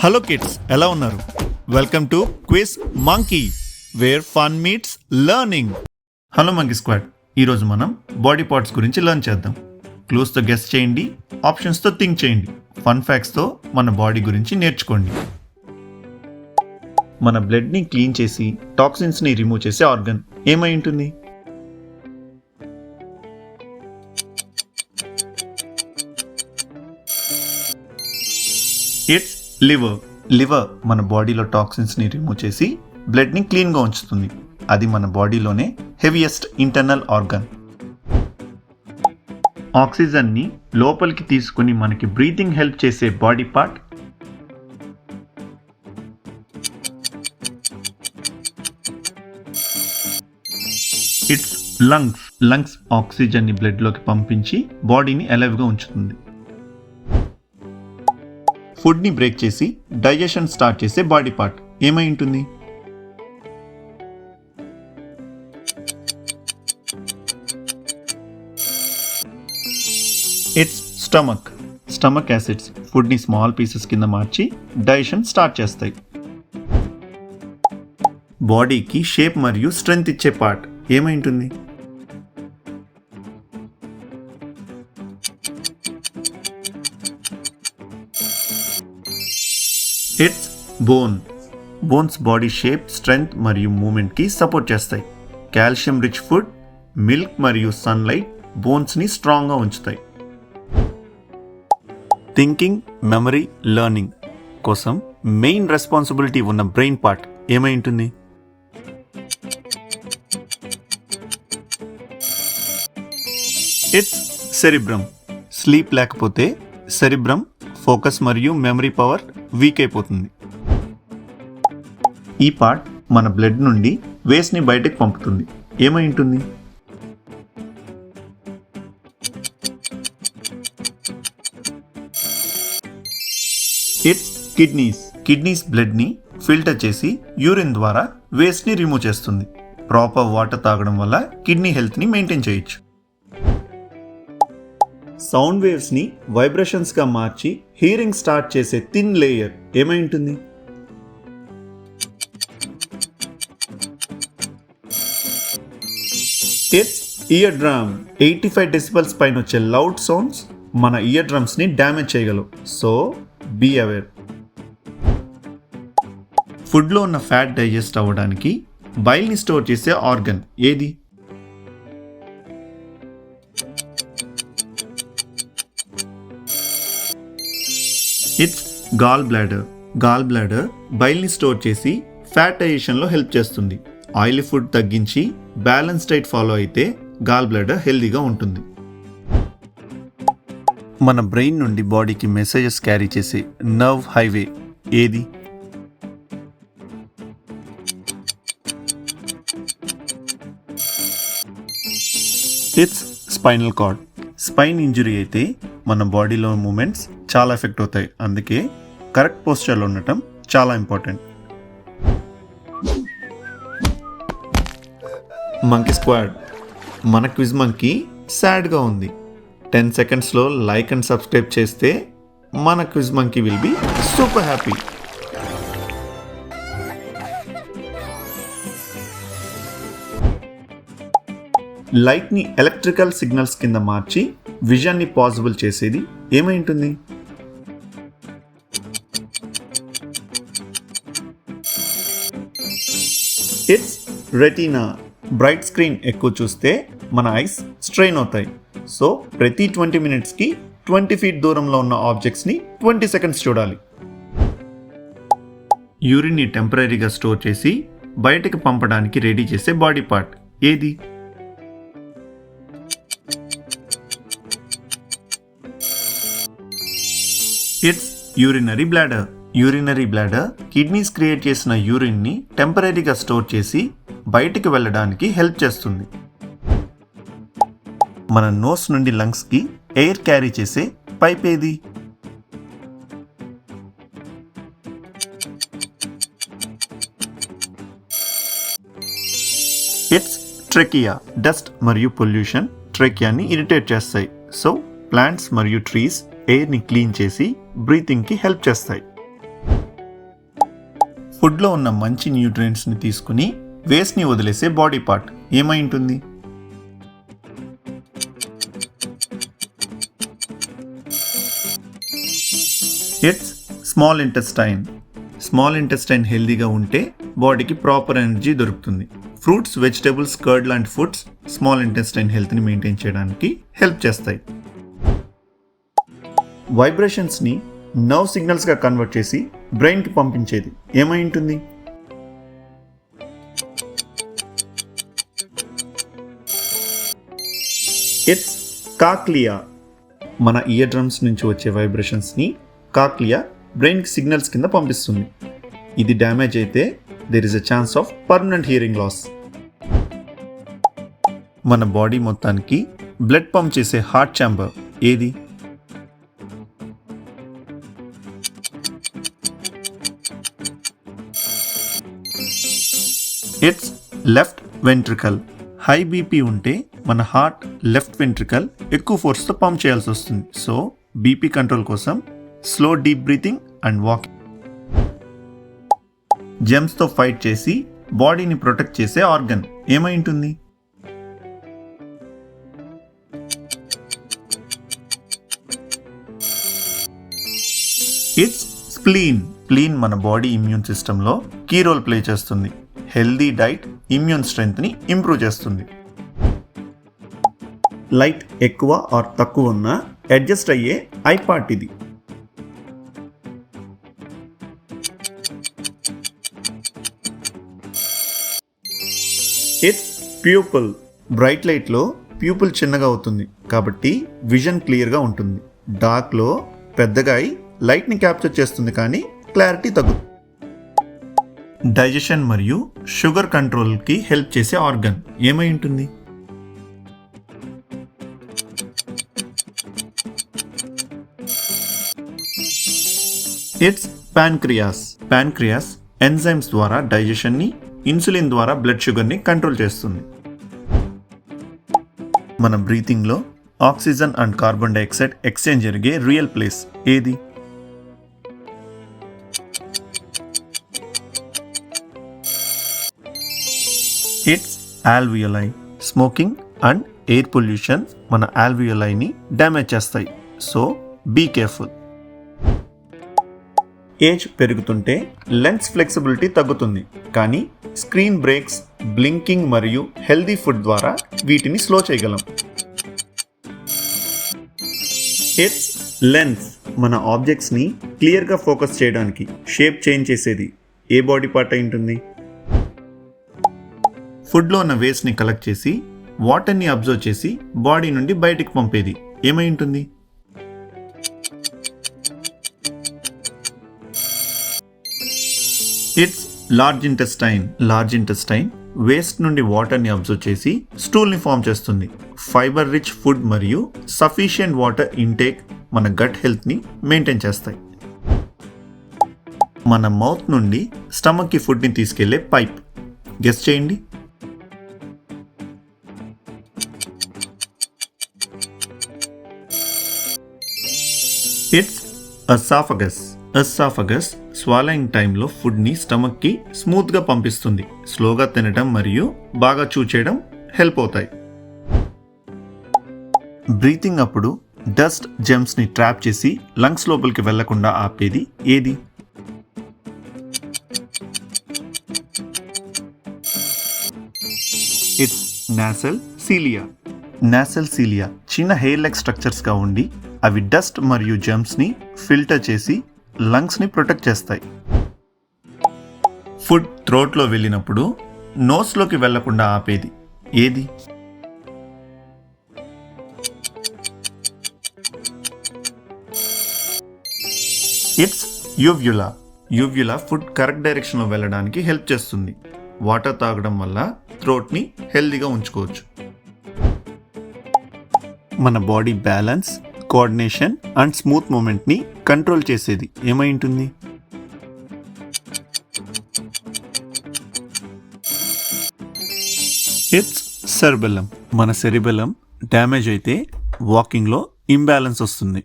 Hello kids, ఎలా ఉన్నారు? Welcome to quiz monkey, where fun meets learning. Hello monkey squad, ఈరోజు మనం body parts గురించి లెర్న్ చేద్దాం. క్లూస్తో గెస్ చేయండి, ఆప్షన్స్తో థింక్ చేయండి, ఫన్ ఫ్యాక్ట్స్తో మన బాడీ గురించి నేర్చుకోండి. మన బ్లడ్ని క్లీన్ చేసి టాక్సిన్స్ని రిమూవ్ చేసే ఆర్గన్ ఏమై ఉంటుంది? It's liver. లివర్ మన బాడీలో టాక్సిన్స్ని రిమూవ్ చేసి బ్లడ్ని క్లీన్గా ఉంచుతుంది. అది మన బాడీలోనే హెవియెస్ట్ ఇంటర్నల్ ఆర్గన్. ఆక్సిజన్ని లోపలికి తీసుకుని మనకి బ్రీతింగ్ హెల్ప్ చేసే body part it's lungs. Lungs ఆక్సిజన్ని బ్లడ్లోకి పంపించి బాడీని అలైవ్గా ఉంచుతుంది. ఫుడ్ని బ్రేక్ చేసి డైజెషన్ స్టార్ట్ చేసే బాడీ పార్ట్ ఏమై ఉంటుంది? It's stomach. స్టమక్ యాసిడ్స్ ఫుడ్ని స్మాల్ పీసెస్ కింద మార్చి డైజెషన్ స్టార్ట్ చేస్తాయి. బాడీకి షేప్ మరియు స్ట్రెంగ్త్ ఇచ్చే పార్ట్ ఏమై ఉంటుంది? It's bone. Bones body shape, strength మరియు మూమెంట్కి సపోర్ట్ చేస్తాయి. కాల్షియం రిచ్ ఫుడ్, మిల్క్ మరియు సన్లైట్ బోన్స్ని స్ట్రాంగ్గా ఉంచుతాయి. థింకింగ్, మెమరీ, లెర్నింగ్ కోసం మెయిన్ రెస్పాన్సిబిలిటీ ఉన్న బ్రెయిన్ పార్ట్ ఏమై ఉంటుంది? It's cerebrum. స్లీప్ లేకపోతే సెరిబ్రమ్ ఫోకస్ మరియు మెమరీ పవర్ వీక్ అయిపోతుంది. ఈ పార్ట్ మన బ్లడ్ నుండి వేస్ట్ని బయటకు పంపుతుంది. ఏమై ఉంటుంది? It's kidneys. కిడ్నీస్ బ్లడ్ని ఫిల్టర్ చేసి యూరిన్ ద్వారా వేస్ట్ని రిమూవ్ చేస్తుంది. ప్రాపర్ వాటర్ తాగడం వల్ల కిడ్నీ హెల్త్ని మెయింటైన్ చేయొచ్చు. సౌండ్ వేవ్స్ని వైబ్రేషన్స్గా మార్చి హీరింగ్ స్టార్ట్ చేసే థిన్ లేయర్ ఏమై ఉంటుంది? It's eardrum. 85 డెసిబల్స్ పైన వచ్చే లౌడ్ సౌండ్స్ మన ఇయర్ డ్రమ్స్ని డ్యామేజ్ చేయగలవు. So be aware. ఫుడ్లో ఉన్న ఫ్యాట్ డైజెస్ట్ అవ్వడానికి బైల్ని స్టోర్ చేసే ఆర్గన్ ఏది? It's gallbladder. Gallbladder బైల్ని స్టోర్ చేసి ఫ్యాట్ డైజెషన్లో హెల్ప్ చేస్తుంది. ఆయిలీ ఫుడ్ తగ్గించి బ్యాలెన్స్ డైట్ ఫాలో అయితే గాల్ బ్లాడర్ హెల్తీగా ఉంటుంది. మన బ్రెయిన్ నుండి బాడీకి మెసేజెస్ క్యారీ చేసే నర్వ్ హైవే ఏది? It's spinal cord. Spine injury అయితే మన బాడీలో మూమెంట్స్ చాలా ఎఫెక్ట్ అవుతాయి. అందుకే కరెక్ట్ పోస్చర్లో ఉండటం చాలా ఇంపార్టెంట్. మంకీ స్క్వాడ్, మన క్విజ్ మంకీ సాడ్గా ఉంది. 10 సెకండ్స్లో లైక్ అండ్ సబ్స్క్రైబ్ చేస్తే మన quiz monkey will be super happy. లైట్ని ఎలక్ట్రికల్ సిగ్నల్స్ కింద మార్చి విజన్ని పాసిబుల్ చేసేది ఏమై ఉంటుంది? It's retina. బ్రైట్ స్క్రీన్ ఎక్కువ చూస్తే మన ఐస్ స్ట్రెయిన్ అవుతాయి. సో ప్రతి 20 మినిట్స్కి 20 ఫీట్ దూరంలో ఉన్న ఆబ్జెక్ట్స్ని 20 సెకండ్స్ చూడాలి. యూరిన్ని టెంపరీగా స్టోర్ చేసి బయటకు పంపడానికి రెడీ చేసే బాడీ పార్ట్ ఏది? It's urinary bladder. Urinary bladder kidneys create చేసిన యూరిన్ని టెంపరీగా స్టోర్ చేసి బయటికి వెళ్ళడానికి హెల్ప్ చేస్తుంది. మన నోస్ నుండి లంగ్స్కి ఎయిర్ క్యారీ చేసే పైప్ ఏది? It's trachea. డస్ట్ మరియు పొల్యూషన్ ట్రెకియాని ఇరిటేట్ చేస్తాయి. సో ప్లాంట్స్ మరియు ట్రీస్ ఎయిర్ని క్లీన్ చేసి బ్రీతింగ్కి హెల్ప్ చేస్తాయి. ఫుడ్లో ఉన్న మంచి న్యూట్రియంట్స్ని తీసుకుని వేస్ట్ని వదిలేసే బాడీ పార్ట్ ఏమై ఉంటుంది? It's small intestine. Small intestine హెల్దీగా ఉంటే బాడీకి ప్రాపర్ ఎనర్జీ దొరుకుతుంది. ఫ్రూట్స్, వెజిటేబుల్స్, కర్డ్ లాంటి ఫుడ్స్ స్మాల్ ఇంటెస్టైన్ హెల్త్ని మెయింటైన్ చేయడానికి హెల్ప్ చేస్తాయి. వైబ్రేషన్స్ని నర్వ్ సిగ్నల్స్గా కన్వర్ట్ చేసి బ్రెయిన్కి పంపించేది ఏమై ఉంటుంది? It's cochlea. మన ఇయర్ డ్రమ్స్ నుంచి వచ్చే వైబ్రేషన్స్ని కాక్లియా బ్రెయిన్కి సిగ్నల్స్ కింద పంపిస్తుంది. ఇది డ్యామేజ్ అయితే there is a chance of permanent hearing loss. మన బాడీ మొత్తానికి బ్లడ్ పంప్ చేసే హార్ట్ ఛాంబర్ ఏది? It's left ventricle. High BP ఉంటే మన హార్ట్ లెఫ్ట్ వెంట్రికల్ ఎక్కువ ఫోర్స్తో పంప్ చేయాల్సి వస్తుంది. సో బీపీ కంట్రోల్ కోసం slow deep breathing and walking. జెమ్స్తో ఫైట్ చేసి బాడీని ప్రొటెక్ట్ చేసే ఆర్గన్ ఏమై ఉంటుంది? It's spleen. స్ప్లీన్ మన బాడీ ఇమ్యూన్ సిస్టంలో కీ రోల్ ప్లే చేస్తుంది. హెల్దీ డైట్ ఇమ్యూన్ స్ట్రెంగ్త్ని ఇంప్రూవ్ చేస్తుంది. లైట్ ఎక్కువ ఆర్ తక్కువ ఉన్నా అడ్జస్ట్ అయ్యే ఐ పార్ట్ ఇది. It's pupil. బ్రైట్ లైట్లో ప్యూపుల్ చిన్నగా అవుతుంది కాబట్టి విజన్ క్లియర్గా ఉంటుంది. డార్క్లో పెద్దగా అయి లైట్ని క్యాప్చర్ చేస్తుంది కానీ క్లారిటీ తగ్గుతుంది. డైజెషన్ మరియు షుగర్ కంట్రోల్కి హెల్ప్ చేసే ఆర్గన్ ఏమై ఉంటుంది? It's pancreas. ప్యాన్క్రియాస్ ఎంజైమ్స్ ద్వారా డైజెషన్ని, ఇన్సులిన్ ద్వారా బ్లడ్ షుగర్ని కంట్రోల్ చేస్తుంది. మన బ్రీతింగ్లో oxygen and carbon dioxide exchange జరిగే రియల్ ప్లేస్ ఏది? It's alveoli. Smoking and air pollution మన ఆల్వియోలైని డ్యామేజ్ చేస్తాయి. So be careful. ఏజ్ పెరుగుతుంటే లెన్స్ ఫ్లెక్సిబిలిటీ తగ్గుతుంది కానీ స్క్రీన్ బ్రేక్స్, బ్లింకింగ్ మరియు హెల్దీ ఫుడ్ ద్వారా వీటిని స్లో చేయగలం. It's lens. మన ఆబ్జెక్ట్స్ని క్లియర్గా ఫోకస్ చేయడానికి షేప్ చేంజ్ చేసేది ఏ బాడీ పార్ట్ అయి ఉంటుంది? ఫుడ్లో ఉన్న వేస్ట్ని కలెక్ట్ చేసి వాటర్ని అబ్జర్వ్ చేసి బాడీ నుండి బయటికి పంపేది ఏమై ఉంటుంది? It's large intestine. Large intestine waste నుండి వాటర్ని అబ్జర్వ్ చేసి స్టూల్ని ఫామ్ చేస్తుంది. ఫైబర్ రిచ్ ఫుడ్ మరియు సఫిషియంట్ వాటర్ ఇంటేక్ మన గట్ హెల్త్ని మెయింటైన్ చేస్తాయి. మన మౌత్ నుండి స్టమక్కి ఫుడ్ని తీసుకెళ్లే పైప్ గెస్ చేయండి. ఇట్స్ ఎసాఫగస్. ఎసాఫగస్ స్వాలయింగ్ టైంలో ఫుడ్ని స్టమక్కి స్మూత్గా పంపిస్తుంది. స్లోగా తినడం మరియు బాగా చూ చేయడం హెల్ప్ అవుతాయి. బ్రీతింగ్ అప్పుడు డస్ట్ జెమ్స్ని ట్రాప్ చేసి లంగ్స్ లోపలికి వెళ్లకుండా ఆపేది ఏది? It's nasal cilia. Nasal cilia చిన్న హెయిర్ లైక్ స్ట్రక్చర్స్గా ఉండి అవి డస్ట్ మరియు జెమ్స్ని ఫిల్టర్ చేసి లంగ్స్ని ప్రొటెక్ట్ చేస్తాయి. ఫుడ్ థ్రోట్లో వెళ్ళినప్పుడు నోస్లోకి వెళ్లకుండా ఆపేది ఏది? ఇట్స్ యూవ్యులా. యూవ్యులా ఫుడ్ కరెక్ట్ డైరెక్షన్లో వెళ్ళడానికి హెల్ప్ చేస్తుంది. వాటర్ తాగడం వల్ల థ్రోట్ని హెల్దీగా ఉంచుకోవచ్చు. మన body balance, coordination and smooth మూమెంట్ని కంట్రోల్ చేసేది ఏమై ఉంటుంది? It's cerebellum. మన సెరిబెల్లం డ్యామేజ్ అయితే వాకింగ్లో ఇంబ్యాలెన్స్ వస్తుంది.